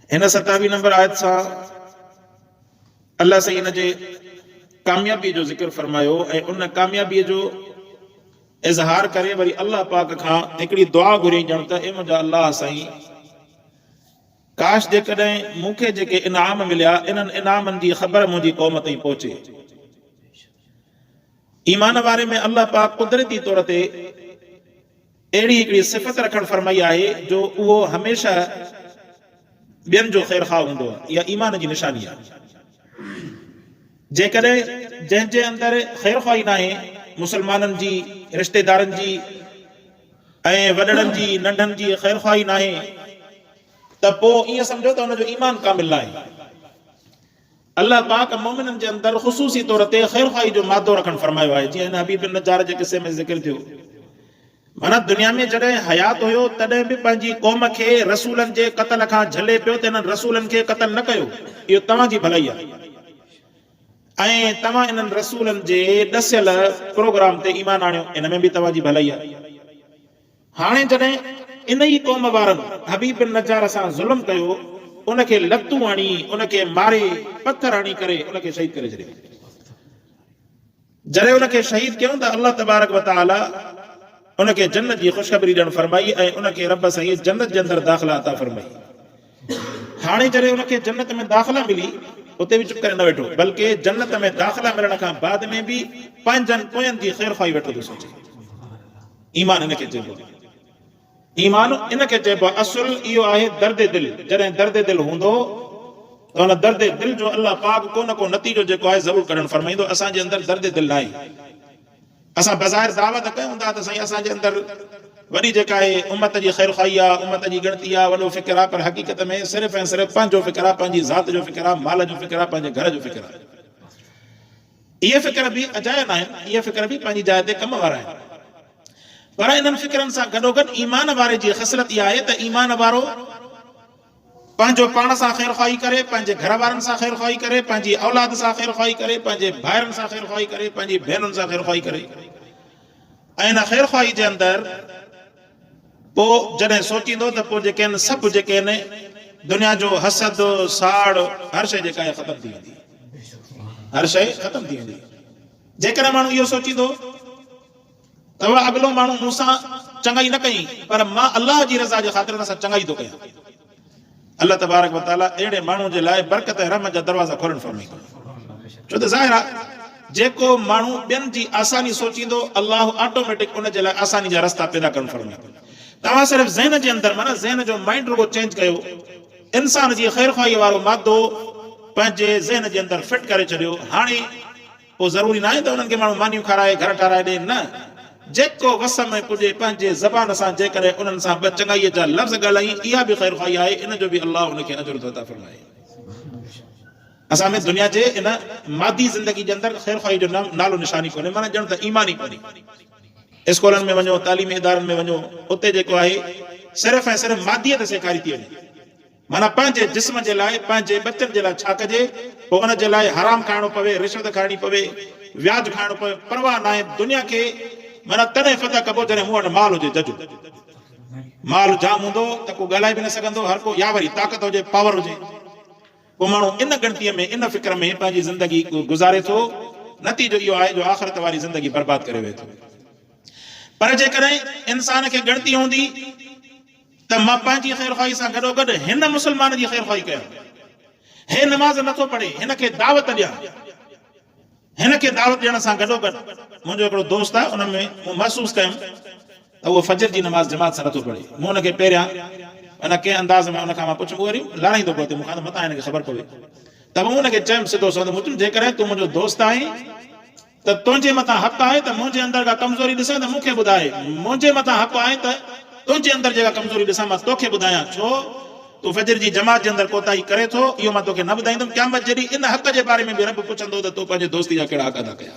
इन 27 नंबर आयत सां अल्लाह साईं इन जे कामयाबी जो ज़िक्र फरमायो ऐं उन कामयाबीअ जो इज़हार करे वरी अल्लाह पाक खां हिकिड़ी दुआ घुरी ॼण त ए मुंहिंजा अल्लाह साईं, काश जेकॾहिं मूंखे जेके इनाम मिलिया इन्हनि इनामनि जी ख़बर मुंहिंजी क़ौम ताईं पहुचे। ईमान वारे में अल्लाह पाक कुदरती तौर ते अहिड़ी हिकिड़ी सिफ़त रखणु फरमाई आहे जो उहो हमेशह ॿियनि जो ख़ैर ख़्वाह हूंदो आहे। इहा ईमान जी निशानी आहे। जेकॾहिं जंहिंजे अंदरि ख़ैर ख़्वाही न आहे, मुसलमाननि जी, रिश्तेदारनि जी ऐं वॾड़नि जी, नंढनि जी ख़ैर ख़्वाही न आहे, त पोइ ईअं सम्झो त हुनजो ईमान कामिल आहे। अल्लाह पाक मोमिननि जे अंदरि ख़ुसूसी तौर ते ख़ैर ख़्वाही जो मादो रखणु फरमायो आहे। जीअं हिन हबीब बिन नजार जे किसे में ज़िक्र थियो, माना दुनिया में जॾहिं हयात हुयो तॾहिं बि पंहिंजी क़ौम खे रसूलनि जे क़त्ल खां झले पियो त इन्हनि रसूलनि खे क़त्ल न कयो। इहो तव्हांजी भलाई आहे ऐं तव्हां इन्हनि रसूलनि जे ॾसियल प्रोग्राम ते ईमान आणियो, इन में बि तव्हांजी भलाई आहे। हाणे जॾहिं इन ई क़ौम वारनि हबीब बिन नजार सां ज़ुल्म कयो, उनखे लतूं हणी, उनखे मारे, पथर हणी करे उनखे शहीद करे छॾियो। जॾहिं उनखे शहीद कयूं त अल्लाह तबारक व तआला उनखे जन्नत जी ख़ुशख़बरी ॾियणु फरमाई ऐं उनखे रब साईं जन्नत जे अंदरि दाख़िला अता फरमाई। हाणे जॾहिं उनखे जन्नत में दाख़िला मिली, उते बि चुप करे न वेठो, बल्कि जन्नत में दाख़िला मिलण खां बाद में बि पंहिंजनि पोयनि जी ख़ैर ख़्वाही वेठो थो सोचे। ईमान इनखे चइबो आहे। ईमान इनखे चइबो आहे। असुल इहो आहे दर्द दिल। जॾहिं दर्द दिल हूंदो त हुन दर्द दिल जो अल्लाह पाक को न को नतीजो जेको आहे ज़रूरु कढणु फरमाईंदो। असांजे अंदरि दर्द दिल न आहे। असां बज़ाहिर दावत कयूं था त साईं असांजे अंदरि वॾी जेका आहे उम्मत जी ख़ैर ख़्वाही आहे, उम्मत जी गिणती आहे, वॾो फ़िक्र आहे, पर हक़ीक़त में सिर्फ़ु ऐं सिर्फ़ु पंहिंजो फ़िक्र आहे, पंहिंजी ज़ात जो फ़िक्र आहे, माल जो फ़िक्र आहे, पंहिंजे घर जो फ़िक्र आहे। इहे फ़िक्र बि अजाया न आहिनि, इहे फ़िक्र बि पंहिंजी जाइ ते कम वारा आहिनि। पर इन्हनि फ़िक्रनि सां गॾोगॾु ईमान वारे जी ख़सलत इहा आहे त ईमान वारो पंहिंजो पाण सां ख़ैर ख़्वाही करे, पंहिंजे घर वारनि सां ख़ैर ख़्वाही करे, पंहिंजी औलाद सां ख़ैर ख़्वाही करे, पंहिंजे भाइरनि सां ख़ैर ख़्वाही करे, पंहिंजी भेनरुनि सां ख़ैर ख़्वाही करे। ऐं इन ख़ैर ख़्वाही जे अंदरि पोइ जॾहिं सोचींदो त पोइ जेके आहिनि सभु जेके आहिनि दुनिया जो हसद, साड़, हर शइ जेका आहे ख़तमु थी वेंदी। हर शइ ख़तमु थी वेंदी। जेकॾहिं माण्हू इहो सोचींदो त उहा अॻिलो माण्हू मूंसां चङाई न कई, पर मां अलाह जी रज़ा जे ख़ातिर सां चङाई थो कयां, अल्लाह तबारक व तआला अहिड़े माण्हू जे लाइ बरकत ऐं रहमत जा दरवाज़ा खोलणु फरमाईंदो। छो त ज़ाहिर आहे जेको माण्हू ॿियनि जी आसानी सोचींदो, अल्लाह ऑटोमेटिक उन जे लाइ आसानी जा रस्ता पैदा करणु फरमाईंदो। तव्हां सिर्फ़ु ज़हन जे अंदरि, माना ज़हन जो माइंड रुगो चेंज कयो, इंसान जी ख़ैर ख़्वाही वारो मादो पंहिंजे ज़हन जे अंदरि फिट करे छॾियो। हाणे पोइ ज़रूरी न आहे त उन्हनि खे माण्हू मानियूं खाराए, घर ठाराए ॾे, न। जेको वस में पुॼे पंहिंजे ज़बान सां जेकॾहिं उन्हनि सां ॿ चङाईअ जा लफ़्ज़ ॻाल्हाई, इहा बि ख़ैर ख़्वाही आहे। इन जो बि अल्लाह उनखे अजर थो अता फरमाए। असां में दुनिया जे इन मादी ज़िंदगी जे अंदरि ख़ैर ख़्वाही जो नालो निशानी कोन्हे, माना ॼण त ईमान ई कोन्हे। स्कूलनि में वञो, तालीमी इदारनि में वञो, उते जेको आहे सिर्फ़ु ऐं सिर्फ़ु मादीअत सेखारी थी वञे। माना पंहिंजे जिस्म जे लाइ, पंहिंजे बचनि जे लाइ छा कजे, पोइ उन जे लाइ हराम खाइणो पवे, रिश्वत खाइणी पवे, व्याज खाइणो पवे, परवाह न आहे। दुनिया खे माना तॾहिं फतह कबो जॾहिं मूं वटि माल हुजे। जजो माल जाम हूंदो त को ॻाल्हाए बि न सघंदो हर को, या वरी ताक़त हुजे, पावर हुजे, पोइ माण्हू इन गिणतीअ में, इन फ़िक्र में पंहिंजी ज़िंदगी गुज़ारे थो। नतीजो इहो आहे जो आख़िरत वारी ज़िंदगी बर्बाद करे वेहे थो। पर जेकॾहिं इंसान खे गिणती हूंदी त मां पंहिंजी ख़ैर ख़्वाही सां गॾोगॾु हिन मुस्लमान जी ख़ैर ख़्वाही कयां, हे नमाज़ नथो पढ़े, हिन खे दावत ॾियां, हिन खे दावत ॾियण सां गॾोगॾु मुंहिंजो हिकिड़ो दोस्त आहे, उन में मूं महसूसु कयुमि त उहो फजर जी नमाज़ जमात सां नथो पढ़े। मूं हुनखे पहिरियां इन कंहिं अंदाज़ में उनखां मां पुछियो, वरी लाराईंदो पियो त मूंखां त मथां हिनखे ख़बर पवे। त मूं हुनखे चयुमि सिधो सधो, मुंहिंजो जेकॾहिं तूं मुंहिंजो दोस्त आहीं त तुंहिंजे मथां हक़ आहे त मुंहिंजे अंदरि का कमज़ोरी ॾिसां त मूंखे ॿुधाए, मुंहिंजे मथां हक़ आहे त तुंहिंजे अंदरि जेका कमज़ोरी ॾिसां मां तोखे ॿुधायां। छो तूं फजर जी जमात जे अंदरि कोताही करे थो, इहो मां तोखे न ॿुधाईंदुमि। क़यामत जॾहिं इन हक़ जे बारे में बि रब पुछंदो त तूं पंहिंजे दोस्ती जा कहिड़ा हक़ अदा कया।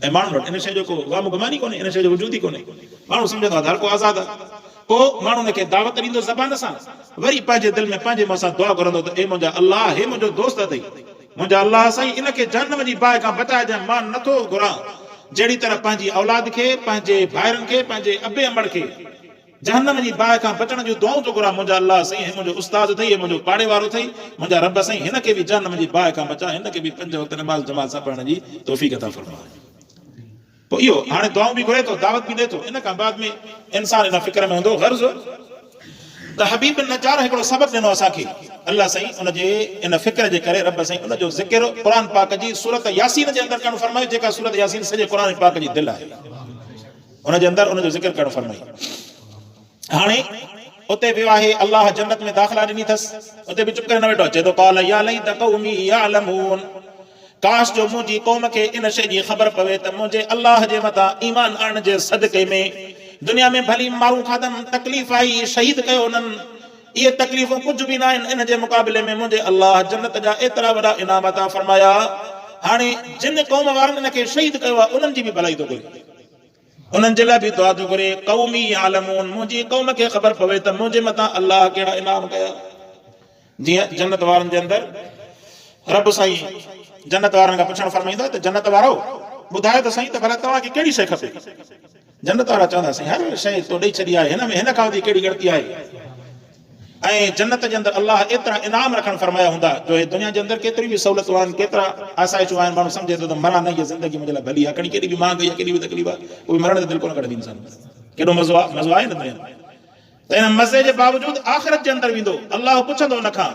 ऐं माण्हू वटि इन शइ जो को वाम गुमानी कोन्हे, इन शइ जो वजूद ई कोन्हे। माण्हू सम्झंदो आहे हर को आज़ादु आहे। पोइ माण्हू हुनखे दावत ॾींदो ज़बान सां, वरी पंहिंजे दिलि में पंहिंजे मुंहं सां दुआ घुरंदो त ए मुंहिंजा अल्लाह, हे मुंहिंजो दोस्त अथई, मुंहिंजा अल्लाह साईं इनखे जहन्नम जी बाहि खां बचाए ॾियां। मां नथो घुरां जहिड़ी तरह पंहिंजी औलाद खे, पंहिंजे भाइरनि खे, पंहिंजे अबे अमड़ खे जहन्नम जी बाहि खां बचण जूं दुआऊं थो घुरां, मुंहिंजा अलाह साईं मुंहिंजो उस्ताद अथई, मुंहिंजो पाड़े वारो अथई, मुंहिंजा रब साईं हिन खे बि जहन्नम जी बाहि खां बचा, हिन खे बि 5 वक़्त नमाज़ जमात सां पढ़ण जी तौफ़ीक़ अता फरमा। पोइ इहो हाणे दुआऊं बि घुरे थो, दावत बि ॾिए थो। इन खां बाद में इंसान इन फ़िक्र में हूंदो गर्ज़ त हबीब नजार हिकिड़ो सबक़ ॾिनो असांखे, अलाह साईं उनजे इन फ़िक्र जे करे रब साईं उनजो ज़िक्र क़ुरान पाक जी सूरत यासीन जे अंदरि करणु फरमायो, जेका सूरत यासीन सॼे क़ुरान पाक जी दिलि आहे, उनजे अंदरि उनजो ज़िक्र करणु फरमाई। हाणे उते वियो आहे, अलाह जन्नत में दाख़िला ॾिनी अथसि, उते बि चुप करे न वेठो, अचे थो क़ाल या लैत क़ौमी यअलमून, काश जो मुंहिंजी क़ौम खे इन शइ जी ख़बर पवे त मुंहिंजे अलाह जे मथां ईमान आणण जे सदक़े में दुनिया में भली माण्हू खाधनि, तकलीफ़ आई, शहीद कयो उन्हनि, इहे तकलीफ़ूं कुझु बि न आहिनि इन जे मुक़ाबले में मुंहिंजे अलाह जन्नत जा एतिरा वॾा इनाम अता फरमाया। हाणे जिन क़ौम वारनि इन खे शहीद कयो आहे उन्हनि जी बि भलाई थो घुरे, उन्हनि जे लाइ बि दुआ थो घुरे, क़ौमी आलमून, मुंहिंजी क़ौम खे ख़बर पवे त मुंहिंजे मथां अलाह कहिड़ा इनाम कया। जीअं जन्नत वारनि जे अंदरि रब साईं जन्नत वारनि खां पुछणु फरमाईंदो त जन्नत वारो ॿुधायो त साईं त भला तव्हांखे कहिड़ी शइ खपे। जन्नत वारा चवंदा साईं हर शइ तो ॾेई छॾी आहे, हिन में हिन खां वधीक कहिड़ी ग़लती आहे। ऐं जन्नत जे अंदरि अलाह एतिरा इनाम रखणु फरमाया हूंदा जो हे दुनिया जे अंदरि केतिरी बि सहूलियतूं आहिनि, केतिरा आसाइशूं आहिनि, माण्हू सम्झे थो त मरां न, इहा ज़िंदगी मुंहिंजे लाइ भली आहे, खणी केॾी बि महांगी आहे, केॾी बि तकलीफ़ आहे, उहे मरण ते दिलि कोन कढंदी इंसान। केॾो मज़ो आहे, मज़ो आहे न दुनिया में। त हिन मज़े जे बावजूदि आख़िरत जे अंदरि वेंदो, अलाह पुछंदो हुन खां,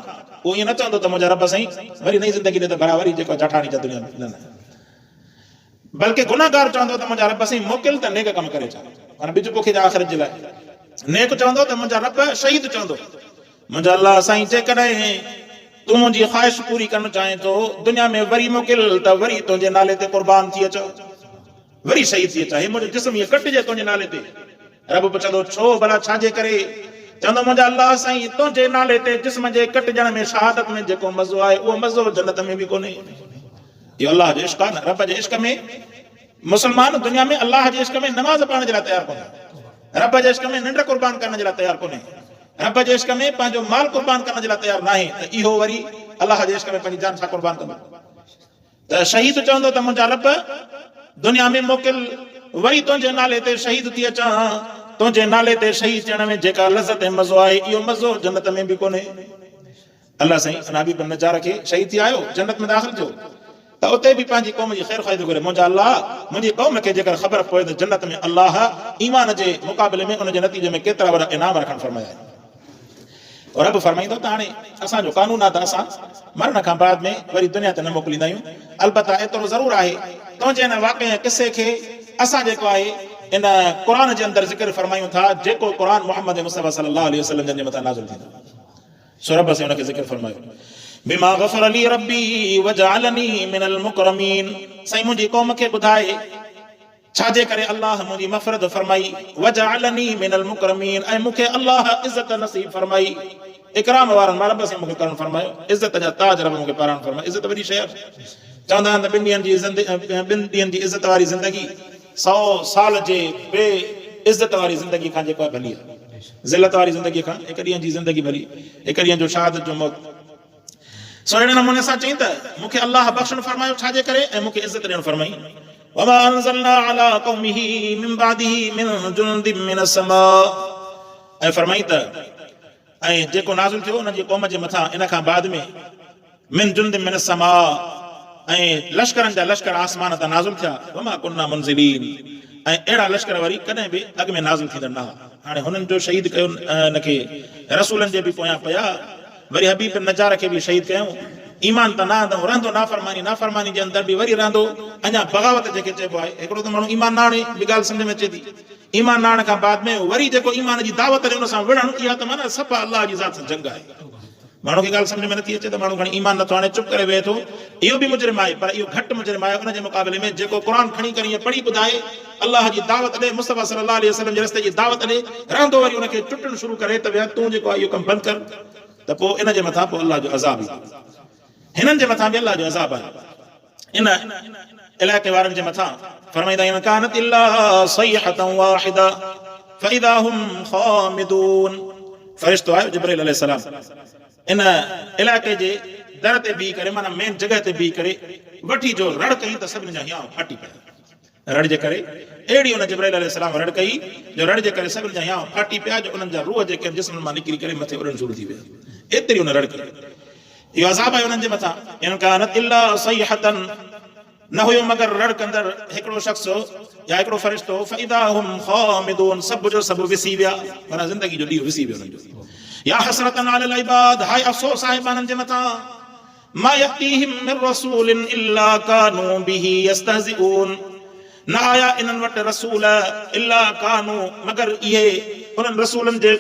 उहो ईअं न चवंदो त मुंहिंजा रब साईं वरी नई ज़िंदगी ॾे त बराबरि जेको जठाणी जा दुनिया में, न, बल्कि गुनाहगार चवंदो त मुंहिंजा रब साईं मोकिल त नेक कम करे छा, माना बिज पोखे जा आख़िरत जे लाइ। नेक चवंदो त मुंहिंजा रब, शहीद चवंदो मुंहिंजा अलाह साईं जेकॾहिं तूं मुंहिंजी ख़्वाहिश पूरी करणु चाहीं थो दुनिया में वरी मोकिल त वरी तुंहिंजे नाले ते क़ुर्बान थी अचो, वरी शहीद थी अचां, मुंहिंजो जिस्म हीअ कटिजे तुंहिंजे नाले ते। रब पुछंदो छो भला, छाजे करे? चवंदो मुंहिंजा अलाह साईं तुंहिंजे नाले ते जिस्म जे कटिजण में, शहादत में जेको मज़ो आहे उहो मज़ो जन्नत में बि कोन्हे। इहो अलाह जो इश्क आहे न। रब जे इश्क में मुस्लमान दुनिया में अलाह जे इश्क में नमाज़ पढ़ण जे लाइ तयारु कोन्हे, रब जे इश्क में निंड कुर्बान करण जे लाइ तयारु कोन्हे, रब जे इश्क में पंहिंजो माल कुर्बान करण जे लाइ तयारु न आहे, त इहो वरी अलाह जे इश्क में पंहिंजी जान छा कुर्बान कंदो। त शहीद चवंदो त मुंहिंजा रब दुनिया में मोकिल, वरी तुंहिंजे नाले ते शहीद थी अचां, तुंहिंजे नाले ते शहीद थियण में जेका लज़त ऐं मज़ो आहे इहो मज़ो जन्नत में बि कोन्हे। अलाह साईं हबीब नजार खे शहीद थी आयो, जन्नत में दाख़िल थियो, त उते बि पंहिंजी क़ौम जी ख़ैर ख़्वाही थो घुरे, मुंहिंजा अलाह मुंहिंजी क़ौम खे जेकर ख़बर पवे त जन्नत में अलाह ईमान जे मुक़ाबले में उनजे नतीजे में केतिरा वॾा इनाम रखणु फरमाया आहिनि। और रब फरमाईंदो त हाणे असांजो कानून आहे त असां मरण खां बाद में वरी दुनिया ते न मोकिलींदा आहियूं। अलबत्ता एतिरो ज़रूरु आहे तुंहिंजे हिन वाक़े किसे खे असां जेको आहे इन क़ुरान जे अंदरि ज़िक्र फरमायूं था, जेको क़ुरान मोहम्मद मुस्तफ़ा सल्लल्लाहु अलैहि वसल्लम जे मथां नाज़िल थींदो, सो रब से उनखे ज़िक्र फरमायो, बिमा गफ़र ली रब्बी वजअलनी मिनल मुकरमीन। साईं मुंहिंजी क़ौम खे ॿुधाए छाजे करे अलाह मुंहिंजी मफ़रत फरमाई, वजअलनी मिनल मुकरमीन, ऐं मूंखे अलाह इज़त नसीब फरमाई। इकराम वारनि मां रब से मूंखे करणु फरमायो, इज़त जा ताज रब मूंखे पाराइणु फरमायो। इज़त वॾी शइ आहे, चवंदा आहिनि त ॿिनि ॾींहंनि जी इज़त वारी ज़िंदगी 100 साल जे बे इज़त वारी ज़िंदगी खां जेको आहे भली आहे, ज़िलत वारी ज़िंदगी खां हिकु ॾींहं जी ज़िंदगी भली, हिकु ॾींहं जो शहादत जो मौत। सो अहिड़े नमूने सां चई त मूंखे अलाह बख़्शण फरमायो, छाजे करे, ऐं मूंखे इज़त ॾियणु फरमाई। वमा अनज़लना अला क़ौमिही मिन बादिही मिन जुनुदिन मिनस समा, ऐं फरमाई त ऐं जेको नाज़िल थियो उन जी क़ौम जे मथां इन खां बाद में मिन जुनुदिन मिनस समा, ऐं लश्करनि जा लश्कर आसमान तां नाज़िल थिया, वमा कुन्ना मुनज़िलीन, ऐं अहिड़ा लश्कर वरी कॾहिं बि अॻु में नाज़िल थींदा न हुआ। हाणे हुननि जो शहीद कयो इनखे, रसूलनि जे बि पोयां पिया, वरी हबीब नजार खे बि शहीद कयूं, ईमान त न आंदो, रहंदो नाफ़रमानी जे अंदरि बि वरी रहंदो, अञा बग़ावत जेके चइबो आहे, हिकिड़ो त माण्हू ईमान न आणे, ॿी ॻाल्हि सम्झ में अचे थी, ईमान न आणण खां बाद में वरी जेको ईमान जी दावत ॾे उन सां विढ़णु, इहा त माना सफ़ा अलाह जी ज़ात सां जंग आहे। माण्हू खे ॻाल्हि सम्झ में नथी अचे त माण्हू खणी ईमान नथो हाणे, चुप करे वेहे थो, इहो बि मुजरिम आहे, पर इहो घटि मुजरिम आहे उन जे मुक़ाबले में जेको क़ुरान खणी करे ईअं पढ़ी ॿुधाए, अलाह जी दावत ॾे, मुस्तफ़ा सल्लल्लाहु अलैहि वसल्लम जे रस्ते जी दावत ॾे, रहंदो वरी उनखे टुटणु शुरू करे त विया तूं जेको आहे इहो कमु बंदि कर, त पोइ इन जे मथां पोइ अलाह जो अज़ाब, हिननि जे मथां बि अलाह जो अज़ाब आहे। इन इलाइक़े वारनि जे मथां फरमाईंदा आहिनि, कानत इल्ला सयहतन वाहिदा फइदा हुम खामिदून। फ़रिश्तो आयो जिब्राइल अलैहिस्सलाम, इन इलाइक़े जे दर ते बीह करे, माना मेन जॻह ते बीह करे वठी जो रड़ कई त सभिनी जा हियां फाटी पिया। रड़ जे करे एड़ी उन जिब्राइल अलैहिस्सलाम रड़ कई जो रड़ जे करे सभिनि जा या फाटी पिया जो उन्हनि जा रूह जेके जिस्म मां निकिरी करे मथे उड़ण शुरू थी विया एतिरी उन रड़ कई इहो अज़ाब आहे उन्हनि जे मथां इन कानत इल्ला सयहतन न हुयो मगर रड़ कंदड़ हिकिड़ो शख़्स या हिकिड़ो फ़रिश्तो फइदा हुम खामिदून सब जो सब विसी विया माना ज़िंदगी जो ॾींहुं विसी वियो उन्हनि जो या हसरतन अलल इबाद हाय अफ़सोस आहे माननि जे मथां मा यतीहिम मिन रसूलिन इल्ला कानू बिही यस्तहज़िऊन न आया इन्हनि वटि रसूल इल्ला कानू मगर इहे उन्हनि रसूलनि जे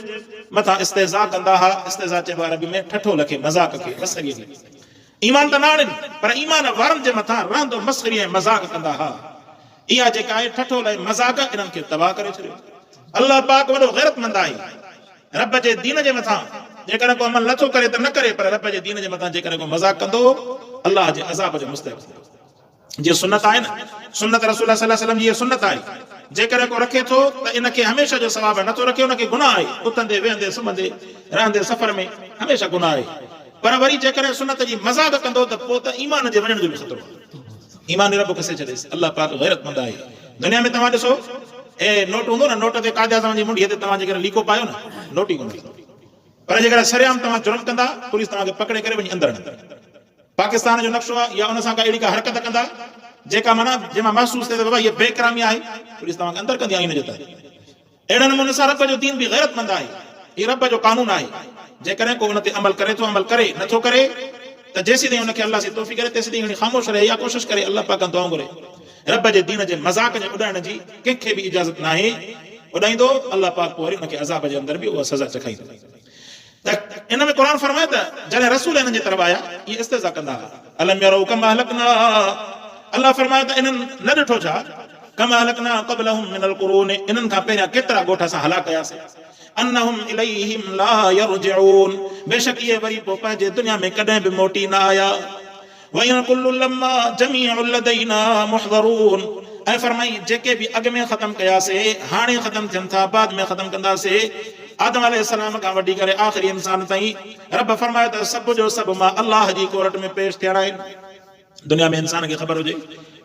मथां इस्तेज़ा कंदा हुआ इस्तेज़ा चइबो आहे अरबी में ठठो लखे मज़ाक खे मस्ख़रीअ खे ईमान त न आणनि पर ईमान वारनि जे मथां रहंदो मस्ख़री ऐं मज़ाक कंदा हुआ इहा जेका आहे ठठो लहे मज़ाक इन्हनि खे तबाह करे छॾियो अल्लाह पाक वॾो ग़ैरतमंद आहे रब जे दीन जे मथां जेकॾहिं को अमल नथो करे त न करे पर रब जे दीन जे मथां जेकॾहिं को मज़ाक कंदो अल्लाह जे अज़ाब जो मुस्तहिक़ जीअं सुन्नत आहे न सुन्नत रसूल सल्लल्लाहु अलैहि वसल्लम जी इहा सुन्नत आहे जेकॾहिं को रखे थो त इनखे हमेशह जो सवाब आहे नथो रखे उनखे गुनाह आहे उथंदे वेहंदे सुम्हंदे रहंदे सफ़र में हमेशह गुनाह आहे पर वरी जेकॾहिं सुन्नत जी मज़ाक कंदो त पोइ त ईमान जे वञण जो बि ख़तरो आहे ईमान रब किसे छॾेसि अल्लाह पाक ग़ैरतमंद आहे दुनिया में तव्हां ॾिसो नोट हूंदो न नोट ते कादे आज़म जी मुंडीअ ते तव्हां जेकॾहिं लीको पायो न नोट ई कोन पर जेकॾहिं सरेआम तव्हां जुर्म कंदा पुलिस तव्हांखे पकड़े करे वञी अंदरि पाकिस्तान जो नक्शो आहे या उन सां का अहिड़ी का हरकत कंदा जेका माना जंहिंमां महसूस थिए त बाबा इहा बेकरामी आहे पुलिस तव्हांखे अंदरि कंदी आहे इन जे तहत अहिड़े नमूने सां रब जो दीन बि ग़ैरतमंद आहे हीउ रब जो कानून आहे जेकॾहिं को उन ते अमल करे थो अमल करे नथो करे त जेसीं ताईं उनखे अल्लाह से तौफ़ीक़ करे तेसीं ताईं ख़ामोश रहे या कोशिशि करे अल्लाह पाक दुआ घुरे रब जे दीन जे मज़ाक जे उॾाइण जी कंहिंखे बि इजाज़त न आहे उॾाईंदो अल्लाह पाक पोइ वरी उनखे अज़ाब जे अंदरि बि उहा सज़ा चखाईंदो त इन में क़ुरान फरमाए त जॾहिं रसूल हिननि जे तरफ़ आया इहे इस्तिज़ा कंदा हुआ अलम यरौ कमा अहलकना अल्लाह फरमाए त इन्हनि न ॾिठो छा कमा अहलकना क़बलहुम मिनल क़ुरून इन्हनि खां पहिरियां केतिरा ॻोठ असां हलाक कयासीं अन्नहुम इलैहिम ला यरजिऊन बेशक इहे वरी पोइ पंहिंजे दुनिया में कॾहिं बि मोटी न आया वइन कुल्लु लम्मा जमीउल लदैना मुहज़रून ऐं फरमाई जेके बि अॻ में ख़तम कयासीं हाणे ख़तम थियनि था बाद में ख़तम कंदासीं आदम अलैहिस्सलाम खां वठी करे आख़िरी इंसान ताईं रब फरमाए त सभु जो सभु मां अल्लाह जी कोर्ट में पेश थियणा आहिनि दुनिया में इंसान खे ख़बर हुजे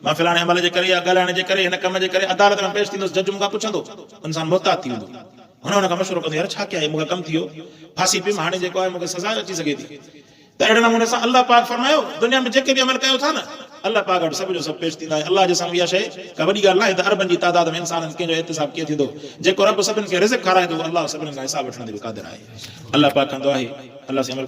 मां फलाणे अमल जे करे या ॻाल्हाइण जे करे हिन कम जे करे अदालत में पेश थींदुसि जज मूंखां पुछंदो इंसान मोहतात थी वेंदो हुन खां मशवरो कंदो यार छा कया मूंखे कमु थियो फांसी पई हाणे जेको आहे मूंखे सज़ा अची सघे थी त अहिड़े नमूने सां अल्लाह पाक फरमायो दुनिया में जेके बि अमल कयो था न अल्लाह पाक वटि सभु जो सभु पेश थींदा आहे अल्लाह जे साम्हूं इहा शइ का वॾी ॻाल्हि आहे त अरबनि जी तादाद में इंसाननि कंहिंजो एहतिसाब कीअं थींदो जेको रब सभिनि खे रिज़्क़ खाराईंदो अल्लाह सभिनि खां हिसाब वठण ते बि क़ादिर आहे अल्लाह पाक कंदो आहे अल्लाह से अमल